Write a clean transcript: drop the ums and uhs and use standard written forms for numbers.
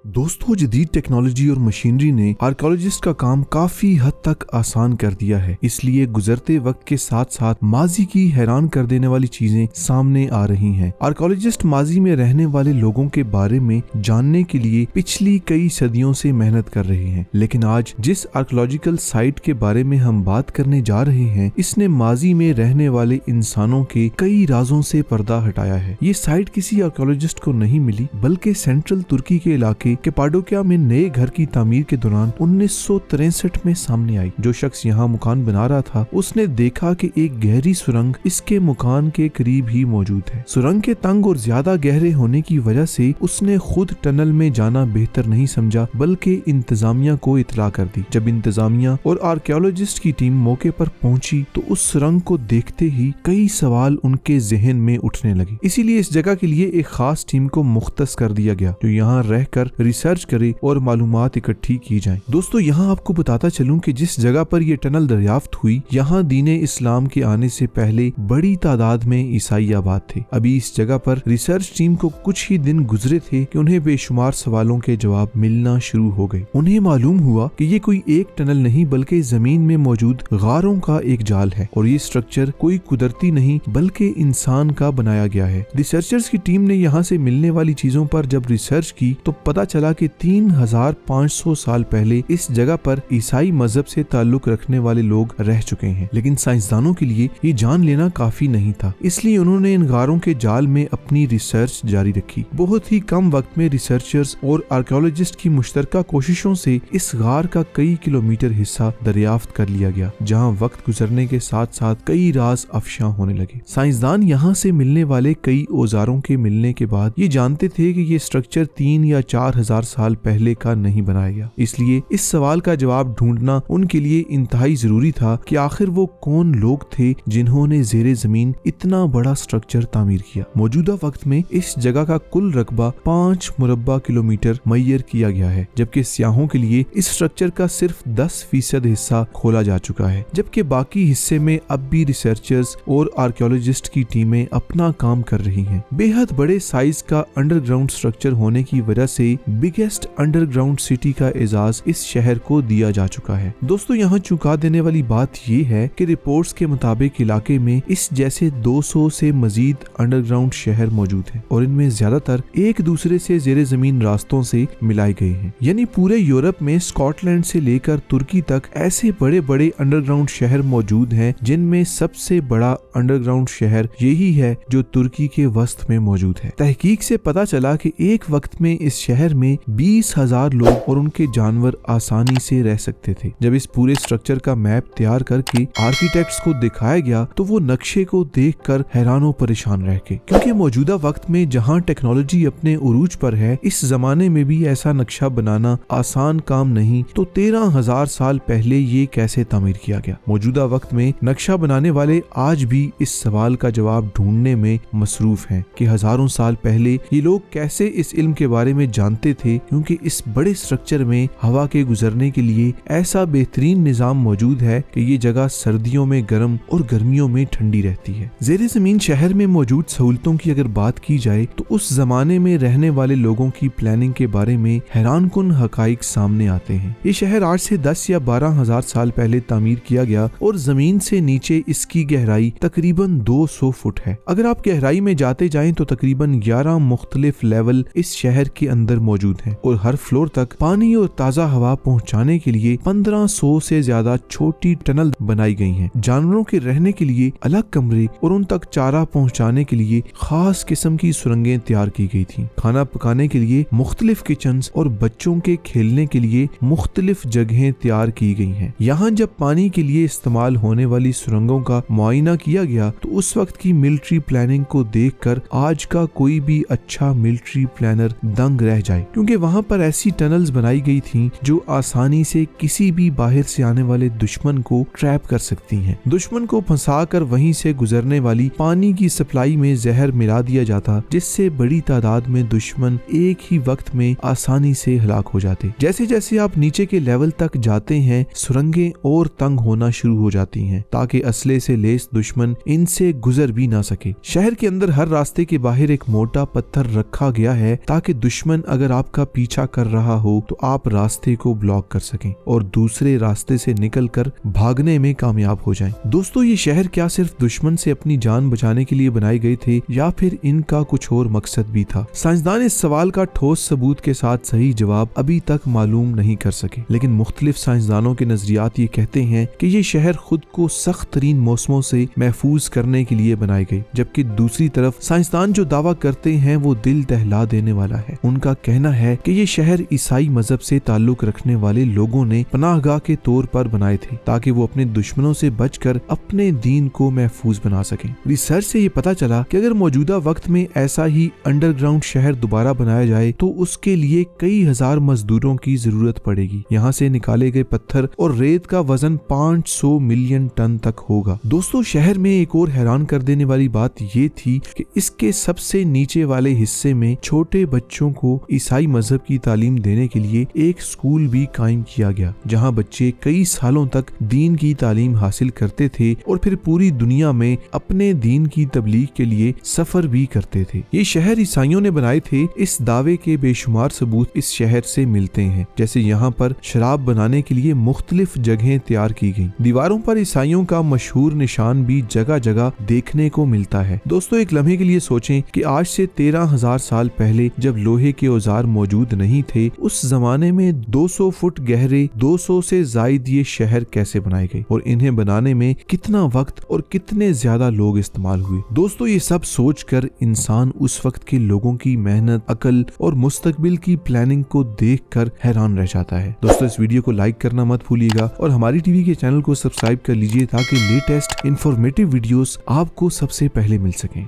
दोस्तों, जदीद टेक्नोलॉजी और मशीनरी ने आर्कियोलॉजिस्ट का काम काफी हद तक आसान कर दिया है। इसलिए गुजरते वक्त के साथ साथ माजी की हैरान कर देने वाली चीजें सामने आ रही हैं। आर्कियोलॉजिस्ट माजी में रहने वाले लोगों के बारे में जानने के लिए पिछली कई सदियों से मेहनत कर रहे हैं, लेकिन आज जिस आर्कियोलॉजिकल साइट के बारे में हम बात करने जा रहे हैं, इसने माजी में रहने वाले इंसानों के कई राजों से पर्दा हटाया है। ये साइट किसी आर्कियोलॉजिस्ट को नहीं मिली, बल्कि सेंट्रल तुर्की के इलाके कैपाडोकिया में नए घर की तामीर के दौरान 1963 में सामने आई। जो शख्स यहाँ मकान बना रहा था, उसने देखा कि एक गहरी सुरंग इसके मकान के करीब ही मौजूद है। सुरंग के तंग और ज्यादा गहरे होने की वजह से उसने खुद टनल में जाना बेहतर नहीं समझा, बल्कि इंतजामिया को इतला कर दी। जब इंतजामिया और आर्कियोलॉजिस्ट की टीम मौके पर पहुंची तो उस सुरंग को देखते ही कई सवाल उनके जहन में उठने लगे। इसीलिए इस जगह के लिए एक खास टीम को मुख्तस कर दिया गया, जो यहाँ रहकर रिसर्च करे और मालूमात इकट्ठी की जाए। दोस्तों, यहाँ आपको बताता चलूं कि जिस जगह पर यह टनल दरियाफ्त हुई, यहाँ दीने इस्लाम के आने से पहले बड़ी तादाद में ईसाई आबाद थे। अभी इस जगह पर रिसर्च टीम को कुछ ही दिन गुजरे थे कि उन्हें बेशुमार सवालों के जवाब मिलना शुरू हो गए। उन्हें मालूम हुआ कि ये कोई एक टनल नहीं, बल्कि जमीन में मौजूद गारों का एक जाल है और ये स्ट्रक्चर कोई कुदरती नहीं बल्कि इंसान का बनाया गया है। रिसर्चर्स की टीम ने यहाँ से मिलने वाली चीजों पर जब रिसर्च की तो पता चला कि 3500 साल पहले इस जगह पर ईसाई मजहब से ताल्लुक रखने वाले लोग रह चुके हैं। लेकिन साइंसदानों के लिए ये जान लेना काफी नहीं था, इसलिए उन्होंने इन गारों के जाल में अपनी रिसर्च जारी रखी। बहुत ही कम वक्त में रिसर्चर्स और आर्कियोलॉजिस्ट की मुश्तरका कोशिशों से इस गार का कई किलोमीटर हिस्सा दरियाफ्त कर लिया गया, जहाँ वक्त गुजरने के साथ साथ कई राज अफशा होने लगे। साइंसदान यहाँ से मिलने वाले कई औजारों के मिलने के बाद ये जानते थे कि ये स्ट्रक्चर 3 या 4000 साल पहले का नहीं बनाया गया। इसलिए इस सवाल का जवाब ढूंढना उनके लिए इंतहाई जरूरी था कि आखिर वो कौन लोग थे जिन्होंने जेरे जमीन इतना बड़ा स्ट्रक्चर तामीर किया। मौजूदा वक्त में इस जगह का कुल रकबा 5 मुरब्बा किलोमीटर मुय्यर किया गया है, जबकि सियाहों के लिए इस स्ट्रक्चर का सिर्फ 10% हिस्सा खोला जा चुका है, जबकि बाकी हिस्से में अब भी रिसर्चर्स और आर्कियोलॉजिस्ट की टीमें अपना काम कर रही हैं। बेहद बड़े साइज का अंडरग्राउंड स्ट्रक्चर होने की वजह से बिगेस्ट अंडरग्राउंड सिटी का एजाज इस शहर को दिया जा चुका है। दोस्तों, यहाँ चौंका देने वाली बात ये है कि रिपोर्ट्स के मुताबिक इलाके में इस जैसे 200 से मजीद अंडरग्राउंड शहर मौजूद हैं और इनमें ज्यादातर एक दूसरे से जेरे जमीन रास्तों से मिलाए गए हैं। यानी पूरे यूरोप में स्कॉटलैंड से लेकर तुर्की तक ऐसे बड़े बड़े अंडरग्राउंड शहर मौजूद हैं, जिनमें सबसे बड़ा अंडरग्राउंड शहर यही है जो तुर्की के वस्त में मौजूद है। तहकीक से पता चला कि एक वक्त में इस शहर में 20,000 लोग और उनके जानवर आसानी से रह सकते थे। जब इस पूरे स्ट्रक्चर का मैप तैयार करके आर्किटेक्ट्स को दिखाया गया तो वो नक्शे को देखकर हैरान परेशान रह गए, क्योंकि मौजूदा वक्त में जहां टेक्नोलॉजी अपने उरूज पर है, इस जमाने में भी ऐसा नक्शा बनाना आसान काम नहीं, तो 13,000 साल पहले ये कैसे तामीर किया गया। मौजूदा वक्त में नक्शा बनाने वाले आज भी इस सवाल का जवाब ढूंढने में मसरूफ हैं कि हजारों साल पहले ये लोग कैसे इस इल्म के बारे में जानते थे, क्योंकि इस बड़े स्ट्रक्चर में हवा के गुजरने के लिए ऐसा बेहतरीन निजाम मौजूद है कि ये जगह सर्दियों में गर्म और गर्मियों में ठंडी रहती है। जेरे जमीन शहर में मौजूद सहूलतों की अगर बात की जाए तो उस जमाने में रहने वाले लोगों की प्लानिंग के बारे में हैरानकुन हकाइक सामने आते हैं। ये शहर आज से 10 या 12,000 साल पहले तामीर किया गया और जमीन से नीचे इसकी गहराई तकरीबन 200 फुट है। अगर आप गहराई में जाते जाएं तो तकरीबन 11 मुख्तलिफ लेवल इस शहर के अंदर मौजूद हैं और हर फ्लोर तक पानी और ताज़ा हवा पहुंचाने के लिए 1500 से ज्यादा छोटी टनल बनाई गई हैं। जानवरों के रहने के लिए अलग कमरे और उन तक चारा पहुंचाने के लिए खास किस्म की सुरंगें तैयार की गई थी। खाना पकाने के लिए मुख्तलिफ किचन्स और बच्चों के खेलने के लिए मुख्तलिफ जगहें तैयार की गई हैं। यहाँ जब पानी के लिए इस्तेमाल होने वाली सुरंगों का मुआयना किया गया तो उस वक्त की मिलिट्री प्लानिंग को देखकर आज का कोई भी अच्छा मिलिट्री प्लानर दंग रह जाए, क्योंकि वहाँ पर ऐसी टनल्स बनाई गई थी जो आसानी से किसी भी बाहर से आने वाले दुश्मन को ट्रैप कर सकती हैं। दुश्मन को फंसाकर वहीं से गुजरने वाली पानी की सप्लाई में जहर मिला दिया जाता, जिससे बड़ी तादाद में दुश्मन एक ही वक्त में आसानी से हलाक हो जाते। जैसे जैसे आप नीचे के लेवल तक जाते हैं, सुरंगें और तंग होना शुरू हो जाती हैं, ताकि असले से लेस दुश्मन इनसे गुजर भी ना सके। शहर के अंदर हर रास्ते के बाहर एक मोटा पत्थर रखा गया है ताकि दुश्मन अगर आपका पीछा कर रहा हो तो आप रास्ते को ब्लॉक कर सकें और दूसरे रास्ते से निकलकर भागने में कामयाब हो जाएं। दोस्तों, ये शहर क्या सिर्फ दुश्मन से अपनी जान बचाने के लिए बनाए गए थे या फिर इनका कुछ और मकसद भी था? साइंसदान इस सवाल का ठोस सबूत के साथ सही जवाब अभी तक मालूम नहीं कर सके, लेकिन मुख्तलिफ साइंसदानों के नजरियात ये कहते हैं कि ये शहर खुद को सख्त तरीन मौसमों से महफूज करने के लिए बनाए गए, जबकि दूसरी तरफ साइंसदान जो दावा करते हैं वो दिल दहला देने वाला है। उनका कहना है कि ये शहर ईसाई मजहब से ताल्लुक रखने वाले लोगों ने पनाहगाह के तौर पर बनाए थे ताकि वो अपने दुश्मनों से बचकर अपने दीन को महफूज बना सकें। रिसर्च से ये पता चला कि अगर मौजूदा वक्त में ऐसा ही अंडरग्राउंड शहर दोबारा बनाया जाए तो उसके लिए कई हजार मजदूरों की जरूरत पड़ेगी। यहाँ से निकाले गए पत्थर और रेत का वजन 500 मिलियन टन तक होगा। दोस्तों, शहर में एक और हैरान कर देने वाली बात ये थी कि इसके सबसे नीचे वाले हिस्से में छोटे बच्चों को ईसाई मजहब की तालीम देने के लिए एक स्कूल भी कायम किया गया, जहाँ बच्चे कई सालों तक दीन की तालीम हासिल करते थे और फिर पूरी दुनिया में अपने दीन की तबलीग के लिए सफर भी करते थे। ये शहर ईसाइयों ने बनाए थे, इस दावे के बेशुमार सबूत इस शहर से मिलते हैं। जैसे यहाँ पर शराब बनाने के लिए मुख्तलिफ जगहें तैयार की गई, दीवारों पर ईसाइयों का मशहूर निशान भी जगह जगह देखने को मिलता है। दोस्तों, एक लम्हे के लिए सोचें कि आज से 13,000 साल पहले जब लोहे के औजार मौजूद नहीं थे, उस जमाने में 200 फुट गहरे 200 से जायद ये शहर कैसे बनाए गए और इन्हें बनाने में कितना वक्त और कितने ज्यादा लोग इस्तेमाल हुए। दोस्तों, ये सब सोचकर इंसान उस वक्त के लोगों की मेहनत, अकल और मुस्तकबिल की प्लानिंग को देखकर हैरान रह जाता है। दोस्तों, इस वीडियो को लाइक करना मत भूलिएगा और हमारी टीवी के चैनल को सब्सक्राइब कर लीजिए ताकि लेटेस्ट इंफॉर्मेटिव वीडियोस आपको सबसे पहले मिल सकें।